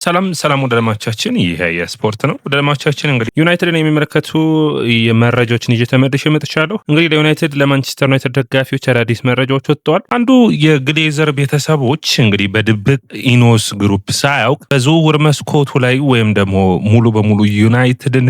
ሰላም ወዳጆቻችን፣ ይሄ የስፖርት ነው። ወዳጆቻችን እንግዲህ ዩናይትድን የሚመለከቱ የመረጃዎችን ይዤ ተመልሼ መጥቻለሁ። እንግዲህ ለማንቸስተር ዩናይትድ ደጋፊዎች አዳዲስ መረጃዎች ወጥተዋል። አንዱ የግሌዘር ቤተሰቦች እንግዲህ በድብቅ ኢኖስ ግሩፕ ሳያውቅ በዝውውር መስኮቱ ላይ ወይም ደግሞ ሙሉ በሙሉ ዩናይትድን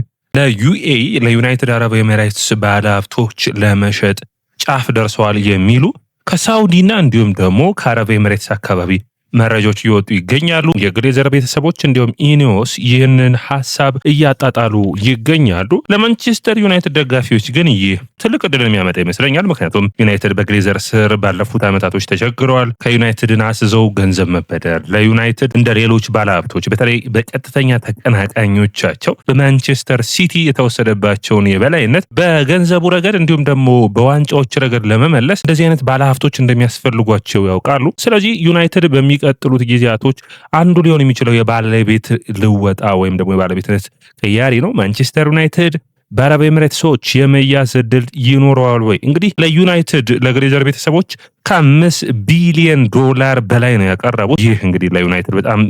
ለዩናይትድ አረብ ኤሚሬትስ ባለሀብቶች ለመሸጥ ጫፍ ደርሰዋል የሚሉ ከሳውዲና እንዲሁም ደግሞ ከአረብ ኤሚሬትስ አካባቢ መረጃዎች እየወጡ ይገኛሉ። የግሌዘር ቤተሰቦች እንዲሁም ኢኒዮስ ይህንን ሀሳብ እያጣጣሉ ይገኛሉ። ለማንቸስተር ዩናይትድ ደጋፊዎች ግን ይህ ትልቅ ዕድልን የሚያመጣ ይመስለኛል። ምክንያቱም ዩናይትድ በግሌዘር ስር ባለፉት ዓመታቶች ተቸግረዋል። ከዩናይትድን አስዘው ገንዘብ መበደር ለዩናይትድ እንደ ሌሎች ባለሀብቶች በተለይ በቀጥተኛ ተቀናቃኞቻቸው በማንቸስተር ሲቲ የተወሰደባቸውን የበላይነት በገንዘቡ ረገድ እንዲሁም ደግሞ በዋንጫዎች ረገድ ለመመለስ እንደዚህ አይነት ባለሀብቶች እንደሚያስፈልጓቸው ያውቃሉ። ስለዚህ ዩናይትድ በሚቀጥሉት ጊዜያቶች አንዱ ሊሆን የሚችለው የባለቤት ልወጣ ወይም ደግሞ የባለቤትነት ቅያሪ ነው። ማንቸስተር ዩናይትድ በአረብ ኤሚሬትሶች የመያዝ ዕድል ይኖረዋል ወይ? እንግዲህ ለዩናይትድ ለግሌዘር ቤተሰቦች ከ5 ቢሊዮን ዶላር በላይ ነው ያቀረቡት። ይህ እንግዲህ ለዩናይትድ በጣም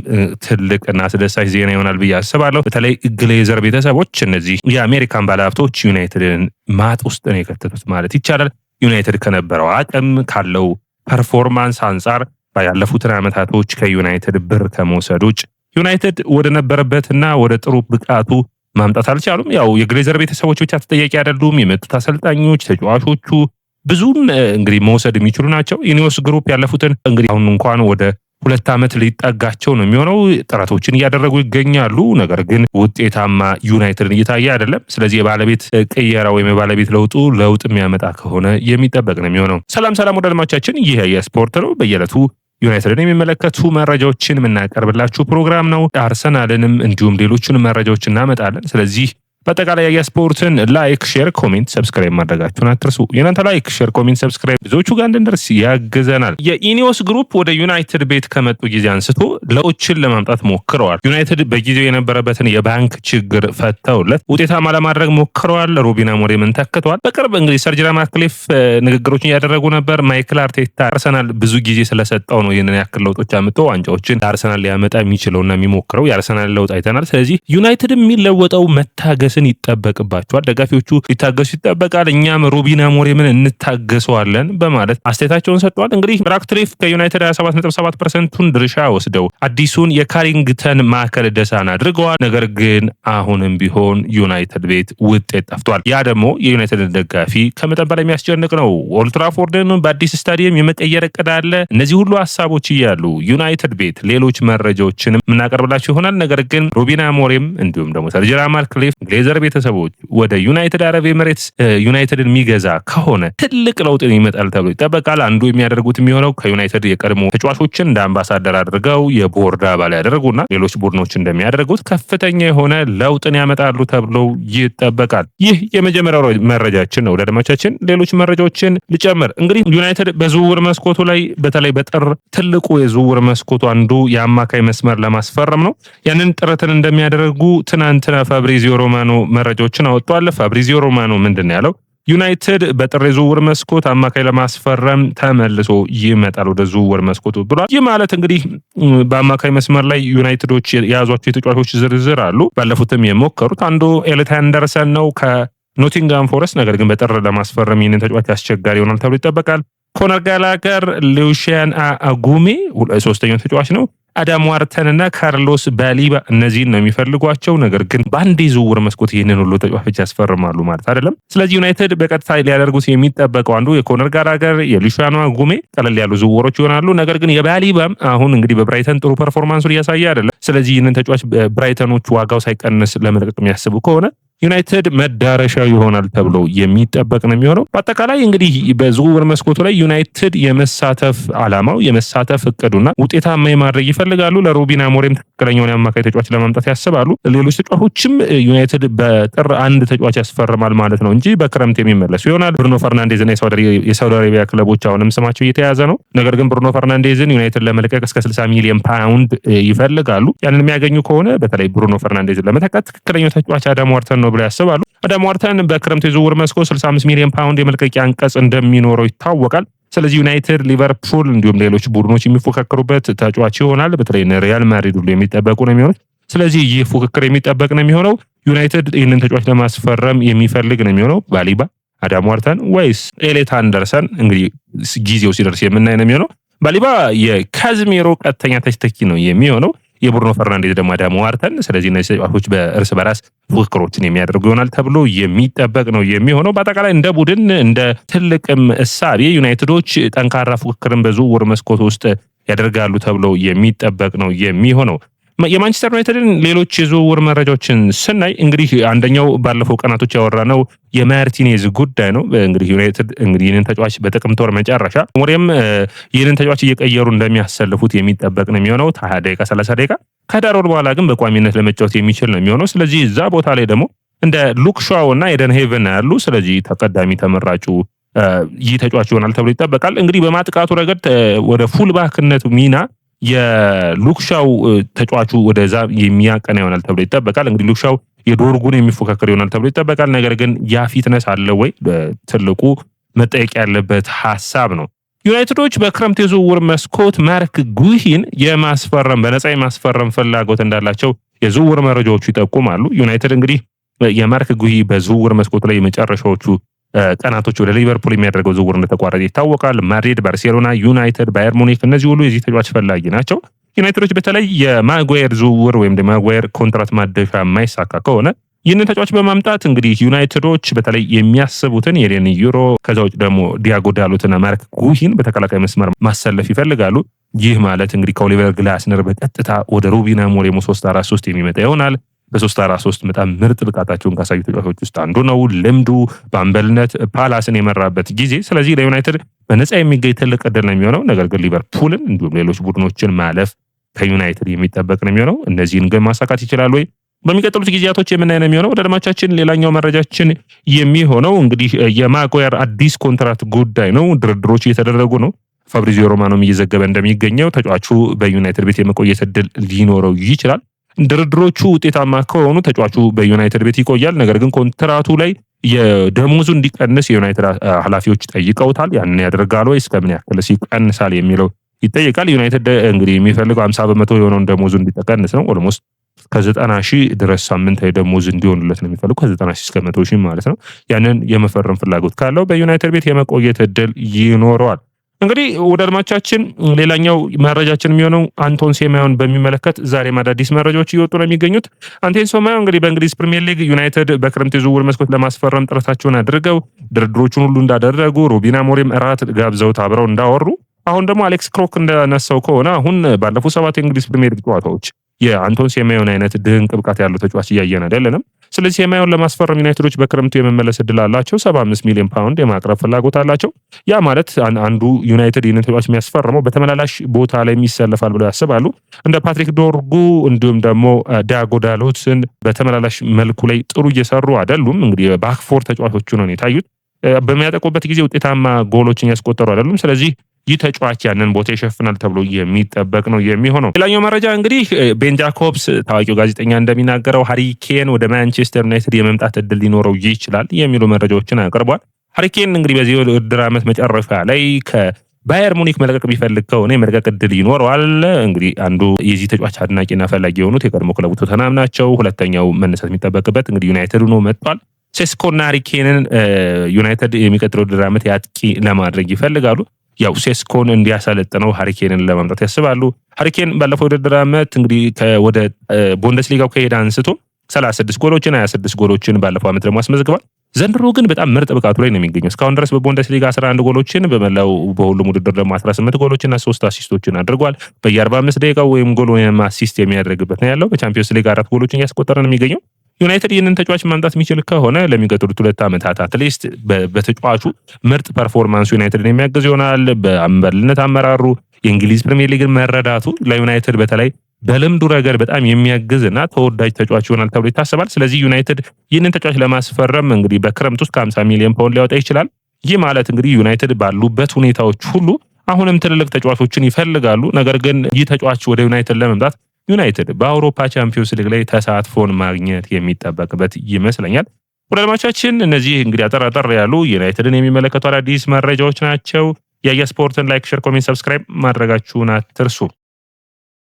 ትልቅና አስደሳች ዜና ይሆናል ብዬ አስባለሁ። በተለይ ግሌዘር ቤተሰቦች እነዚህ የአሜሪካን ባለሀብቶች ዩናይትድን ማጥ ውስጥ ነው የከተቱት ማለት ይቻላል። ዩናይትድ ከነበረው አቅም ካለው ፐርፎርማንስ አንጻር ባለፉትን ዓመታቶች ከዩናይትድ ብር ከመውሰድ ውጭ ዩናይትድ ወደ ነበረበትና ወደ ጥሩ ብቃቱ ማምጣት አልቻሉም። ያው የግሌዘር ቤተሰቦች ብቻ ተጠያቂ አይደሉም። የመጡት አሰልጣኞች፣ ተጫዋቾቹ ብዙም እንግዲህ መውሰድ የሚችሉ ናቸው። ኢኒዮስ ግሩፕ ያለፉትን እንግዲህ አሁን እንኳን ወደ 2 ዓመት ሊጠጋቸው ነው የሚሆነው ጥረቶችን እያደረጉ ይገኛሉ። ነገር ግን ውጤታማ ዩናይትድን እየታየ አይደለም። ስለዚህ የባለቤት ቅየራ ወይም የባለቤት ለውጥ የሚያመጣ ከሆነ የሚጠበቅ ነው የሚሆነው። ሰላም ወዳጆቻችን፣ ይህ የስፖርት ነው። በየዕለቱ ዩናይትድን የሚመለከቱ መረጃዎችን የምናቀርብላችሁ ፕሮግራም ነው። አርሰናልንም እንዲሁም ሌሎችን መረጃዎች እናመጣለን። ስለዚህ በአጠቃላይ የስፖርትን ላይክ፣ ሼር፣ ኮሜንት፣ ሰብስክራይብ ማድረጋችሁን አትርሱ። የናንተ ላይክ፣ ሼር፣ ኮሜንት፣ ሰብስክራይብ ብዙዎቹ ጋር እንድንደርስ ያግዘናል። የኢኒዮስ ግሩፕ ወደ ዩናይትድ ቤት ከመጡ ጊዜ አንስቶ ለውጦችን ለማምጣት ሞክረዋል። ዩናይትድ በጊዜው የነበረበትን የባንክ ችግር ፈተውለት ውጤታማ ለማድረግ ሞክረዋል። ሩበን አሞሪምን ተክተዋል። በቅርብ እንግዲህ ሰር ጂም ራትክሊፍ ንግግሮችን እያደረጉ ነበር። ማይክል አርቴታ አርሰናል ብዙ ጊዜ ስለሰጠው ነው ይህንን ያክል ለውጦች አምጥቶ ዋንጫዎችን ለአርሰናል ሊያመጣ የሚችለውና የሚሞክረው። የአርሰናል ለውጥ አይተናል። ስለዚህ ዩናይትድ የሚለወጠው መታገስ ይጠበቅባቸዋል። ደጋፊዎቹ ሊታገሱ ይጠበቃል። እኛም ሩበን አሞሪምን እንታገሰዋለን በማለት አስተያየታቸውን ሰጥተዋል። እንግዲህ ራትክሊፍ ከዩናይትድ 27.7%ቱን ድርሻ ወስደው አዲሱን የካሪንግተን ማዕከል ደሳን አድርገዋል። ነገር ግን አሁንም ቢሆን ዩናይትድ ቤት ውጤት ጠፍቷል። ያ ደግሞ የዩናይትድ ደጋፊ ከመጠን በላይ የሚያስጨንቅ ነው። ኦልድ ትራፎርድን በአዲስ ስታዲየም የመቀየር እቅድ አለ። እነዚህ ሁሉ ሀሳቦች እያሉ ዩናይትድ ቤት ሌሎች መረጃዎችንም የምናቀርብላችሁ ይሆናል። ነገር ግን ሩበን አሞሪም እንዲሁም ደግሞ ሰር ጂም ራትክሊፍ ግሌዘር ቤተሰቦች ወደ ዩናይትድ አረብ ኤሚሬትስ ዩናይትድን የሚገዛ ከሆነ ትልቅ ለውጥ ይመጣል ተብሎ ይጠበቃል። አንዱ የሚያደርጉት የሚሆነው ከዩናይትድ የቀድሞ ተጫዋቾችን እንደ አምባሳደር አድርገው የቦርድ አባል ያደርጉና ሌሎች ቡድኖች እንደሚያደርጉት ከፍተኛ የሆነ ለውጥን ያመጣሉ ተብሎ ይጠበቃል። ይህ የመጀመሪያው መረጃችን ነው። ለደማቻችን ሌሎች መረጃዎችን ልጨምር። እንግዲህ ዩናይትድ በዝውውር መስኮቱ ላይ በተለይ በጥር ትልቁ የዝውውር መስኮቱ አንዱ የአማካይ መስመር ለማስፈረም ነው። ያንን ጥረትን እንደሚያደርጉ ትናንትና ፋብሪዚዮ ሮማኖ መረጃዎችን አወጥቷል። ፋብሪዚዮ ሮማኖ ምንድነው ያለው? ዩናይትድ በጥር የዝውውር መስኮት አማካይ ለማስፈረም ተመልሶ ይመጣል ወደ ዝውውር መስኮቱ ብሏል። ይህ ማለት እንግዲህ በአማካይ መስመር ላይ ዩናይትዶች የያዟቸው የተጫዋቾች ዝርዝር አሉ። ባለፉትም የሞከሩት አንዱ ኤሊት አንደርሰን ነው ከኖቲንጋም ፎረስት። ነገር ግን በጥር ለማስፈረም ይህንን ተጫዋች አስቸጋሪ ይሆናል ተብሎ ይጠበቃል። ኮነር ጋላገር፣ ሉሺያን አጉሜ ሶስተኛው ተጫዋች ነው። አዳም ዋርተን እና ካርሎስ ባሊባ እነዚህን ነው የሚፈልጓቸው። ነገር ግን በአንድ ዝውውር መስኮት ይህንን ሁሉ ተጫዋቾች ያስፈርማሉ ማለት አይደለም። ስለዚህ ዩናይትድ በቀጥታ ሊያደርጉት የሚጠበቀው አንዱ የኮነር ጋላገር፣ የሉሺያን አጉሜ ቀለል ያሉ ዝውውሮች ይሆናሉ። ነገር ግን የባሊባም አሁን እንግዲህ በብራይተን ጥሩ ፐርፎርማንሱን እያሳየ አይደለም። ስለዚህ ይህንን ተጫዋች ብራይተኖች ዋጋው ሳይቀንስ ለመልቀቅ የሚያስቡ ከሆነ ዩናይትድ መዳረሻው ይሆናል ተብሎ የሚጠበቅ ነው የሚሆነው። በአጠቃላይ እንግዲህ በዝውውር መስኮቱ ላይ ዩናይትድ የመሳተፍ ዓላማው የመሳተፍ እቅዱና ውጤታማ ማድረግ ይፈልጋሉ። ለሩበን አሞሪም ትክክለኛውን የአማካይ ተጫዋች ለማምጣት ያስባሉ። ሌሎች ተጫዋቾችም ዩናይትድ በጥር አንድ ተጫዋች ያስፈርማል ማለት ነው እንጂ በክረምት የሚመለሱ ይሆናል። ብሩኖ ፈርናንዴዝ እና የሳውዲ አረቢያ ክለቦች አሁንም ስማቸው እየተያዘ ነው። ነገር ግን ብሩኖ ፈርናንዴዝን ዩናይትድ ለመልቀቅ እስከ 60 ሚሊዮን ፓውንድ ይፈልጋሉ። ያንን የሚያገኙ ከሆነ በተለይ ብሩኖ ፈርናንዴዝን ለመተካት ትክክለኛው ተጫዋች አዳም ዋርተን ነው ብለው ያስባሉ። አዳም ዋርተን በክረምት የዝውውር መስኮት 65 ሚሊዮን ፓውንድ የመልቀቂያ አንቀጽ እንደሚኖረው ይታወቃል። ስለዚህ ዩናይትድ፣ ሊቨርፑል እንዲሁም ሌሎች ቡድኖች የሚፎካከሩበት ተጫዋች ይሆናል። በተለይ ሪያል ማድሪድ ሁሉ የሚጠበቁ ነው የሚሆኑት። ስለዚህ ይህ ፉክክር የሚጠበቅ ነው የሚሆነው። ዩናይትድ ይህንን ተጫዋች ለማስፈረም የሚፈልግ ነው የሚሆነው። ባሊባ፣ አዳም ዋርተን ወይስ ኤሌት አንደርሰን እንግዲህ ጊዜው ሲደርስ የምናይ ነው የሚሆነው። ባሊባ የካዝሜሮ ቀጥተኛ ተተኪ ነው የሚሆነው። የብሩኖ ፈርናንዴዝ ደግሞ አዳም ዋርተን። ስለዚህ እነዚህ ተጫዋቾች በእርስ በራስ ፉክክሮችን የሚያደርጉ ይሆናል ተብሎ የሚጠበቅ ነው የሚሆነው። በአጠቃላይ እንደ ቡድን እንደ ትልቅም እሳቤ ዩናይትዶች ጠንካራ ፉክክርን በዝውውር መስኮት ውስጥ ያደርጋሉ ተብሎ የሚጠበቅ ነው የሚሆነው። የማንቸስተር ዩናይትድን ሌሎች የዝውውር መረጃዎችን ስናይ እንግዲህ አንደኛው ባለፈው ቀናቶች ያወራነው የማርቲኔዝ ጉዳይ ነው። እንግዲህ ዩናይትድ እንግዲህ ይህንን ተጫዋች በጥቅምት ወር መጨረሻ ሞሪም ይህንን ተጫዋች እየቀየሩ እንደሚያሰልፉት የሚጠበቅ ነው የሚሆነው 20 ደቂቃ 30 ደቂቃ። ከዳር ወር በኋላ ግን በቋሚነት ለመጫወት የሚችል ነው የሚሆነው። ስለዚህ እዛ ቦታ ላይ ደግሞ እንደ ሉክ ሻው እና ኤደን ሄቨን ያሉ ስለዚህ ተቀዳሚ ተመራጩ ይህ ተጫዋች ይሆናል ተብሎ ይጠበቃል። እንግዲህ በማጥቃቱ ረገድ ወደ ፉልባክነቱ ሚና የሉክሻው ተጫዋቹ ወደዛ የሚያቀና ይሆናል ተብሎ ይጠበቃል። እንግዲህ ሉክሻው የዶርጉን የሚፎካከር ይሆናል ተብሎ ይጠበቃል። ነገር ግን ያ ፊትነስ አለ ወይ ትልቁ መጠየቅ ያለበት ሐሳብ ነው። ዩናይትዶች በክረምት የዝውውር መስኮት ማርክ ጉሂን በነፃ የማስፈረም ፍላጎት እንዳላቸው የዝውውር መረጃዎቹ ይጠቁማሉ። ዩናይትድ እንግዲህ የማርክ ጉሂ በዝውውር መስኮት ላይ የመጨረሻዎቹ ቀናቶች ወደ ሊቨርፑል የሚያደርገው ዝውውር እንደተቋረጠ ይታወቃል። ማድሪድ፣ ባርሴሎና፣ ዩናይትድ፣ ባየር ሙኒክ እነዚህ ሁሉ የዚህ ተጫዋች ፈላጊ ናቸው። ዩናይትዶች በተለይ የማጓየር ዝውውር ወይም የማጓየር ኮንትራት ማደሻ የማይሳካ ከሆነ ይህንን ተጫዋች በማምጣት እንግዲህ ዩናይትዶች በተለይ የሚያስቡትን የሌኒ ዩሮ ከዛ ውጭ ደግሞ ዲያጎ ዳሎትና ማርክ ጉሂን በተከላካይ መስመር ማሰለፍ ይፈልጋሉ። ይህ ማለት እንግዲህ ከኦሊቨር ግላስነር በቀጥታ ወደ ሩበን አሞሪም 3-4-3 የሚመጣ ይሆናል። በ3-4-3 በጣም ምርጥ ብቃታቸውን ካሳዩ ተጫዋቾች ውስጥ አንዱ ነው። ልምዱ በአምበልነት ፓላስን የመራበት ጊዜ። ስለዚህ ለዩናይትድ በነፃ የሚገኝ ትልቅ ዕድል ነው የሚሆነው። ነገር ግን ሊቨርፑልን እንዲሁም ሌሎች ቡድኖችን ማለፍ ከዩናይትድ የሚጠበቅ ነው የሚሆነው። እነዚህን ግን ማሳካት ይችላሉ ወይ? በሚቀጥሉት ጊዜያቶች የምናይ ነው የሚሆነው። ወደ አድማቻችን ሌላኛው መረጃችን የሚሆነው እንግዲህ የማጓየር አዲስ ኮንትራት ጉዳይ ነው። ድርድሮች እየተደረጉ ነው። ፋብሪዚዮ ሮማኖም እየዘገበ እንደሚገኘው ተጫዋቹ በዩናይትድ ቤት የመቆየት ዕድል ሊኖረው ይችላል። ድርድሮቹ ውጤታማ ከሆኑ ተጫዋቹ በዩናይትድ ቤት ይቆያል። ነገር ግን ኮንትራቱ ላይ የደሞዙ እንዲቀንስ የዩናይትድ ኃላፊዎች ጠይቀውታል። ያንን ያደርጋል ወይ? እስከምን ያክልስ ይቀንሳል የሚለው ይጠይቃል። ዩናይትድ እንግዲህ የሚፈልገው 50% የሆነውን ደሞዙ እንዲቀንስ ነው። ኦልሞስት ከ90,000 ድረስ ሳምንታዊ ደሞዝ እንዲሆንለት ነው የሚፈልጉ ከ90,000 እስከ 100,000 ማለት ነው። ያንን የመፈረም ፍላጎት ካለው በዩናይትድ ቤት የመቆየት ዕድል ይኖረዋል። እንግዲህ ወደ አድማቻችን ሌላኛው መረጃችን የሚሆነው አንቶን ሴማዮን በሚመለከት ዛሬም አዳዲስ መረጃዎች እየወጡ ነው የሚገኙት። አንቶን ሴማዮ እንግዲህ በእንግሊዝ ፕሪሚየር ሊግ ዩናይትድ በክረምት የዝውውር መስኮት ለማስፈረም ጥረታቸውን አድርገው ድርድሮቹን ሁሉ እንዳደረጉ ሩበን አሞሪም እራት ጋብዘውት አብረው እንዳወሩ አሁን ደግሞ አሌክስ ክሮክ እንዳነሳው ከሆነ አሁን ባለፉት 7 የእንግሊዝ ፕሪሚየር ሊግ ጨዋታዎች የአንቶን ሴማዮን አይነት ድንቅ ብቃት ያለው ተጫዋች እያየን አይደለንም። ስለዚህ ሴማዮን ለማስፈረም ዩናይትዶች በክረምቱ የመመለስ ዕድል አላቸው። 75 ሚሊዮን ፓውንድ የማቅረብ ፍላጎት አላቸው። ያ ማለት አንዱ ዩናይትድ ይህንን ተጫዋች የሚያስፈርመው በተመላላሽ ቦታ ላይ የሚሰለፋል ብለው ያስባሉ። እንደ ፓትሪክ ዶርጉ እንዲሁም ደግሞ ዲያጎ ዳሎትን በተመላላሽ መልኩ ላይ ጥሩ እየሰሩ አይደሉም። እንግዲህ ባክፎር ተጫዋቾቹ ነው የታዩት። በሚያጠቁበት ጊዜ ውጤታማ ጎሎችን ያስቆጠሩ አይደሉም። ስለዚህ ይህ ተጫዋች ያንን ቦታ ይሸፍናል ተብሎ የሚጠበቅ ነው የሚሆነው። ሌላኛው መረጃ እንግዲህ ቤን ጃኮብስ ታዋቂው ጋዜጠኛ እንደሚናገረው ሃሪ ኬን ወደ ማንቸስተር ዩናይትድ የመምጣት ዕድል ሊኖረው ይችላል የሚሉ መረጃዎችን አቅርቧል። ሃሪ ኬን እንግዲህ በዚህ ውድድር ዓመት መጨረሻ ላይ ከባየር ሙኒክ መልቀቅ ቢፈልግ ከሆነ የመልቀቅ ዕድል ይኖረዋል። እንግዲህ አንዱ የዚህ ተጫዋች አድናቂና ፈላጊ የሆኑት የቀድሞ ክለቡ ቶተንሃም ናቸው። ሁለተኛው መነሳት የሚጠበቅበት እንግዲህ ዩናይትድ ነው መጥቷል። ሴስኮና ሃሪ ኬንን ዩናይትድ የሚቀጥለው ውድድር ዓመት ያጥቂ ለማድረግ ይፈልጋሉ። ያው ሴስኮን እንዲያሰለጥነው ሃሪኬንን ለማምጣት ያስባሉ። ሃሪኬን ባለፈው ውድድር ዓመት እንግዲህ ወደ ቡንደስሊጋው ከሄደ አንስቶ 36 ጎሎችን 26 ጎሎችን ባለፈው ዓመት ደግሞ አስመዝግቧል። ዘንድሮ ግን በጣም ምርጥ ብቃቱ ላይ ነው የሚገኘው። እስካሁን ድረስ በቡንደስሊጋ 11 ጎሎችን በመላው በሁሉም ውድድር ደግሞ 18 ጎሎችና 3 አሲስቶችን አድርጓል። በየ45 ደቂቃው ወይም ጎል ወይም አሲስት የሚያደርግበት ነው ያለው። በቻምፒዮንስ ሊግ 4 ጎሎችን እያስቆጠረ ነው የሚገኘው። ዩናይትድ ይህንን ተጫዋች ማምጣት የሚችል ከሆነ ለሚቀጥሉት 2 ዓመታት አትሊስት በተጫዋቹ ምርጥ ፐርፎርማንሱ ዩናይትድን የሚያግዝ ይሆናል። በአምበልነት አመራሩ የእንግሊዝ ፕሪሚየር ሊግን መረዳቱ ለዩናይትድ በተለይ በልምዱ ረገድ በጣም የሚያግዝና ተወዳጅ ተጫዋች ይሆናል ተብሎ ይታሰባል። ስለዚህ ዩናይትድ ይህንን ተጫዋች ለማስፈረም እንግዲህ በክረምት ውስጥ ከ50 ሚሊዮን ፓውንድ ሊያወጣ ይችላል። ይህ ማለት እንግዲህ ዩናይትድ ባሉበት ሁኔታዎች ሁሉ አሁንም ትልልቅ ተጫዋቾችን ይፈልጋሉ። ነገር ግን ይህ ተጫዋች ወደ ዩናይትድ ለመምጣት ዩናይትድ በአውሮፓ ቻምፒዮንስ ሊግ ላይ ተሳትፎን ማግኘት የሚጠበቅበት ይመስለኛል። ወደ አድማቻችን እነዚህ እንግዲህ አጠራጠር ያሉ ዩናይትድን የሚመለከቱ አዳዲስ መረጃዎች ናቸው። የየስፖርትን ላይክ፣ ሼር፣ ኮሜንት፣ ሰብስክራይብ ማድረጋችሁን አትርሱ።